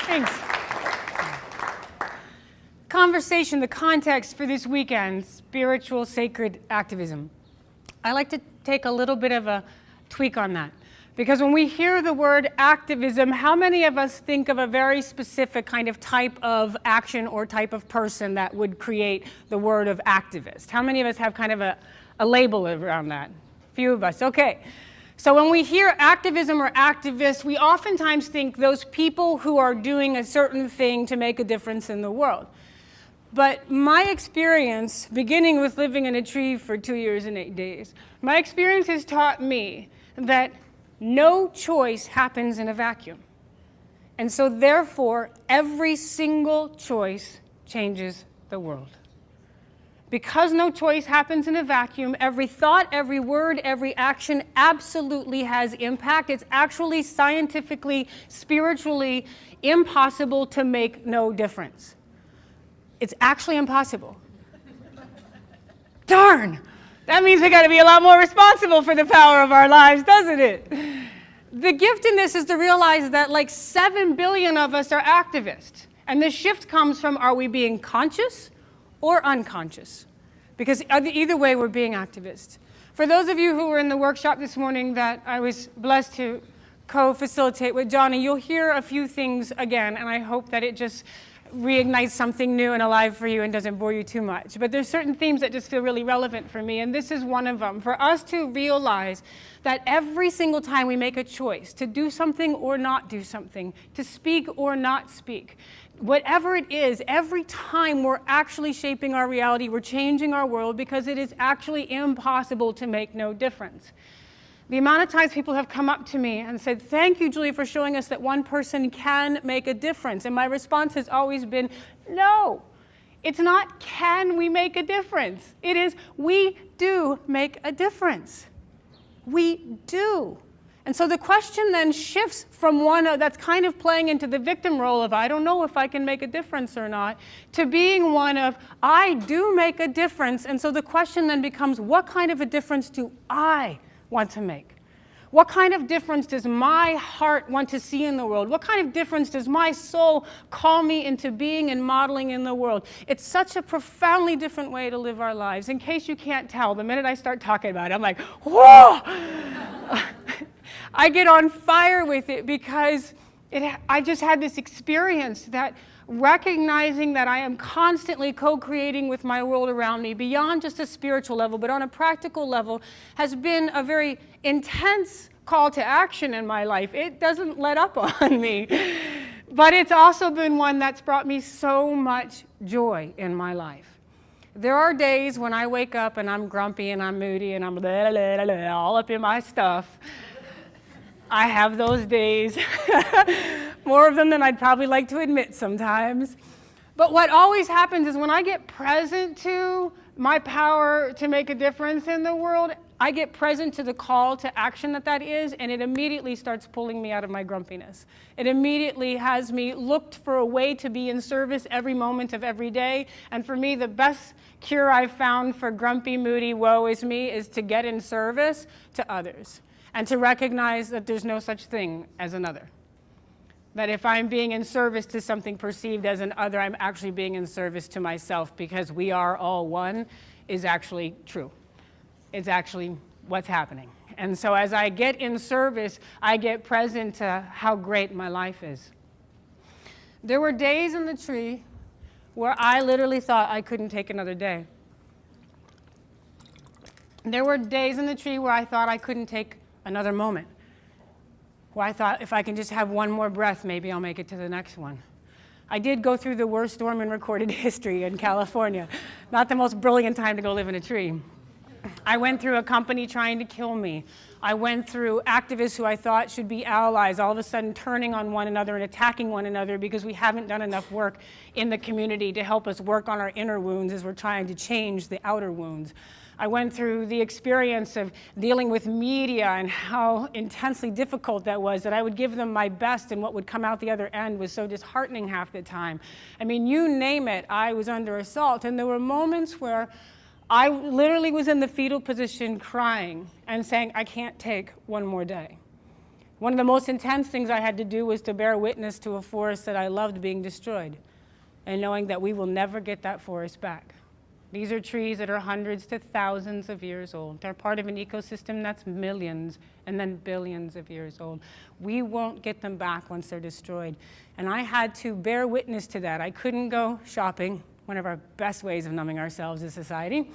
Thanks. Conversation, the context for this weekend, spiritual sacred activism. I like to take a little bit of a tweak on that. Because when we hear the word activism, how many of us think of a very specific kind of type of action or type of person that would create the word of activist? How many of us have kind of a label around that? A few of us, okay. So when we hear activism or activists, we oftentimes think those people who are doing a certain thing to make a difference in the world. But my experience, beginning with living in a tree for 2 years and 8 days, my experience has taught me that no choice happens in a vacuum. And so therefore, every single choice changes the world. Because no choice happens in a vacuum, every thought, every word, every action absolutely has impact. It's actually scientifically, spiritually impossible to make no difference. It's actually impossible. Darn! That means we got to be a lot more responsible for the power of our lives, doesn't it? The gift in this is to realize that like 7 billion of us are activists. And the shift comes from, are we being conscious or unconscious? Because either way, we're being activists. For those of you who were in the workshop this morning that I was blessed to co-facilitate with Johnny, you'll hear a few things again, and I hope that it just reignites something new and alive for you and doesn't bore you too much. But there's certain themes that just feel really relevant for me, and this is one of them. For us to realize that every single time we make a choice to do something or not do something, to speak or not speak, whatever it is, every time we're actually shaping our reality, we're changing our world, because it is actually impossible to make no difference. The amount of times people have come up to me and said, "Thank you, Julia, for showing us that one person can make a difference." And my response has always been, no. It's not, can we make a difference? It is, we do make a difference. We do. And so the question then shifts from one that's kind of playing into the victim role of, I don't know if I can make a difference or not, to being one of, I do make a difference. And so the question then becomes, what kind of a difference do I want to make? What kind of difference does my heart want to see in the world? What kind of difference does my soul call me into being and modeling in the world? It's such a profoundly different way to live our lives. In case you can't tell, the minute I start talking about it, I'm like, whoa! I get on fire with it because I just had this experience that recognizing that I am constantly co-creating with my world around me beyond just a spiritual level, but on a practical level, has been a very intense call to action in my life. It doesn't let up on me, but it's also been one that's brought me so much joy in my life. There are days when I wake up and I'm grumpy and I'm moody and I'm blah, blah, blah, all up in my stuff. I have those days, more of them than I'd probably like to admit sometimes. But what always happens is when I get present to my power to make a difference in the world, I get present to the call to action that is, and it immediately starts pulling me out of my grumpiness. It immediately has me looked for a way to be in service every moment of every day. And for me, the best cure I've found for grumpy, moody, woe is me is to get in service to others. And to recognize that there's no such thing as another. That if I'm being in service to something perceived as an other, I'm actually being in service to myself, because we are all one is actually true. It's actually what's happening. And so as I get in service, I get present to how great my life is. There were days in the tree where I literally thought I couldn't take another day. There were days in the tree where I thought I couldn't take another moment, where I thought if I can just have one more breath, maybe I'll make it to the next one. I did go through the worst storm in recorded history in California. Not the most brilliant time to go live in a tree. I went through a company trying to kill me. I went through activists who I thought should be allies, all of a sudden turning on one another and attacking one another because we haven't done enough work in the community to help us work on our inner wounds as we're trying to change the outer wounds. I went through the experience of dealing with media and how intensely difficult that was, that I would give them my best and what would come out the other end was so disheartening half the time. I mean, you name it, I was under assault. And there were moments where I literally was in the fetal position crying and saying, I can't take one more day. One of the most intense things I had to do was to bear witness to a forest that I loved being destroyed, and knowing that we will never get that forest back. These are trees that are hundreds to thousands of years old. They're part of an ecosystem that's millions and then billions of years old. We won't get them back once they're destroyed. And I had to bear witness to that. I couldn't go shopping, one of our best ways of numbing ourselves as society.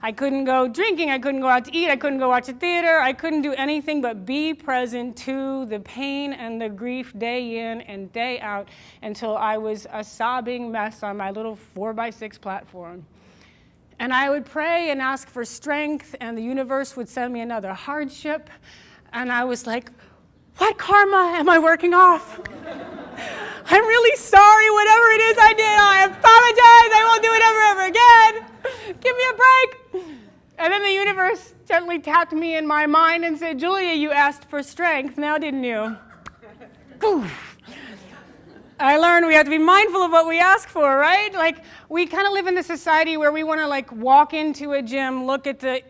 I couldn't go drinking, I couldn't go out to eat, I couldn't go watch a theater, I couldn't do anything but be present to the pain and the grief day in and day out until I was a sobbing mess on my little 4x6 platform. And I would pray and ask for strength, and the universe would send me another hardship. And I was like, what karma am I working off? I'm really sorry, whatever it is I did, I apologize, I won't do it ever again. Give me a break. And then the universe gently tapped me in my mind and said, Julia, you asked for strength, now didn't you? Poof. I learned we have to be mindful of what we ask for, right? Like, we kind of live in this society where we want to like walk into a gym, look at the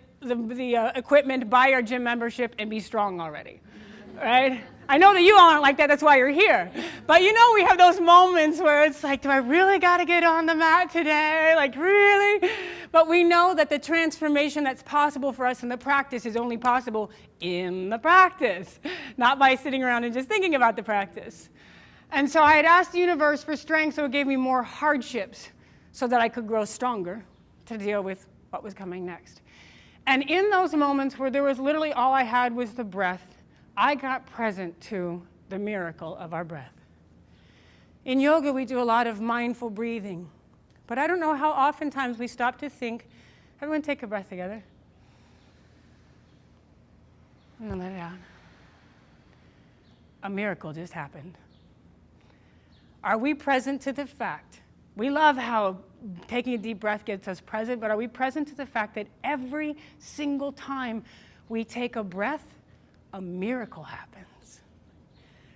equipment, buy our gym membership, and be strong already, right? I know that you all aren't like that, that's why you're here. But you know, we have those moments where it's like, do I really got to get on the mat today? Like, really? But we know that the transformation that's possible for us in the practice is only possible in the practice, not by sitting around and just thinking about the practice. And so I had asked the universe for strength, so it gave me more hardships so that I could grow stronger to deal with what was coming next. And in those moments where there was literally all I had was the breath, I got present to the miracle of our breath. In yoga, we do a lot of mindful breathing, but I don't know how oftentimes we stop to think. Everyone take a breath together. And then let it out. A miracle just happened. Are we present to the fact? We love how taking a deep breath gets us present, but are we present to the fact that every single time we take a breath, a miracle happens?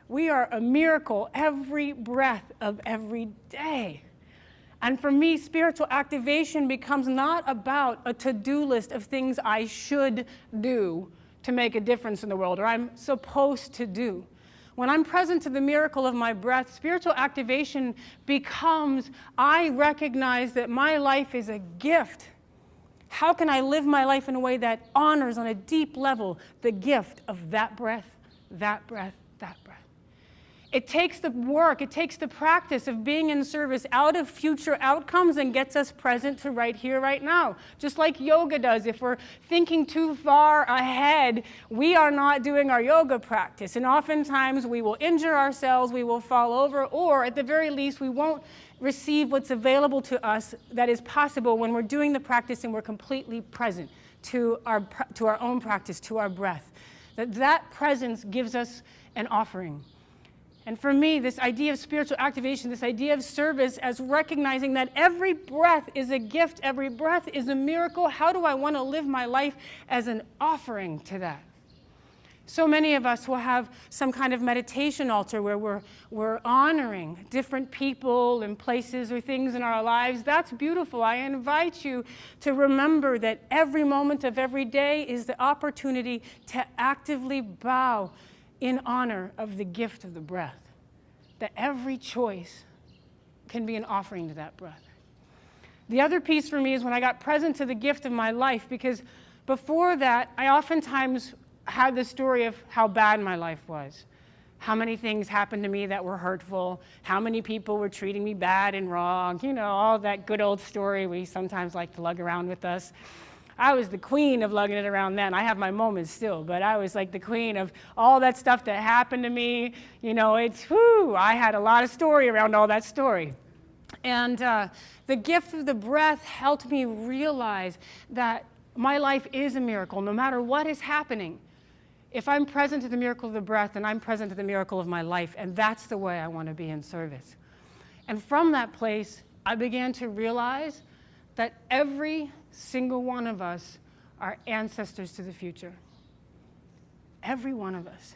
We are a miracle every breath of every day. And for me, spiritual activation becomes not about a to-do list of things I should do to make a difference in the world, or I'm supposed to do. When I'm present to the miracle of my breath, spiritual activation becomes, I recognize that my life is a gift. How can I live my life in a way that honors on a deep level the gift of that breath, that breath, that breath? It takes the work, it takes the practice of being in service out of future outcomes and gets us present to right here, right now. Just like yoga does. If we're thinking too far ahead, we are not doing our yoga practice. And oftentimes we will injure ourselves, we will fall over, or at the very least we won't receive what's available to us that is possible when we're doing the practice and we're completely present to our own practice, to our breath. That presence gives us an offering. And for me, this idea of spiritual activation, this idea of service as recognizing that every breath is a gift, every breath is a miracle. How do I want to live my life as an offering to that? So many of us will have some kind of meditation altar where we're honoring different people and places or things in our lives. That's beautiful. I invite you to remember that every moment of every day is the opportunity to actively bow in honor of the gift of the breath. That every choice can be an offering to that breath. The other piece for me is when I got present to the gift of my life, because before that, I oftentimes had the story of how bad my life was. How many things happened to me that were hurtful, how many people were treating me bad and wrong, you know, all that good old story we sometimes like to lug around with us. I was the queen of lugging it around then. I have my moments still, but I was like the queen of all that stuff that happened to me. You know, I had a lot of story around all that story. And the gift of the breath helped me realize that my life is a miracle, no matter what is happening. If I'm present to the miracle of the breath, then I'm present to the miracle of my life, and that's the way I want to be in service. And from that place, I began to realize that every single one of us are ancestors to the future. Every one of us.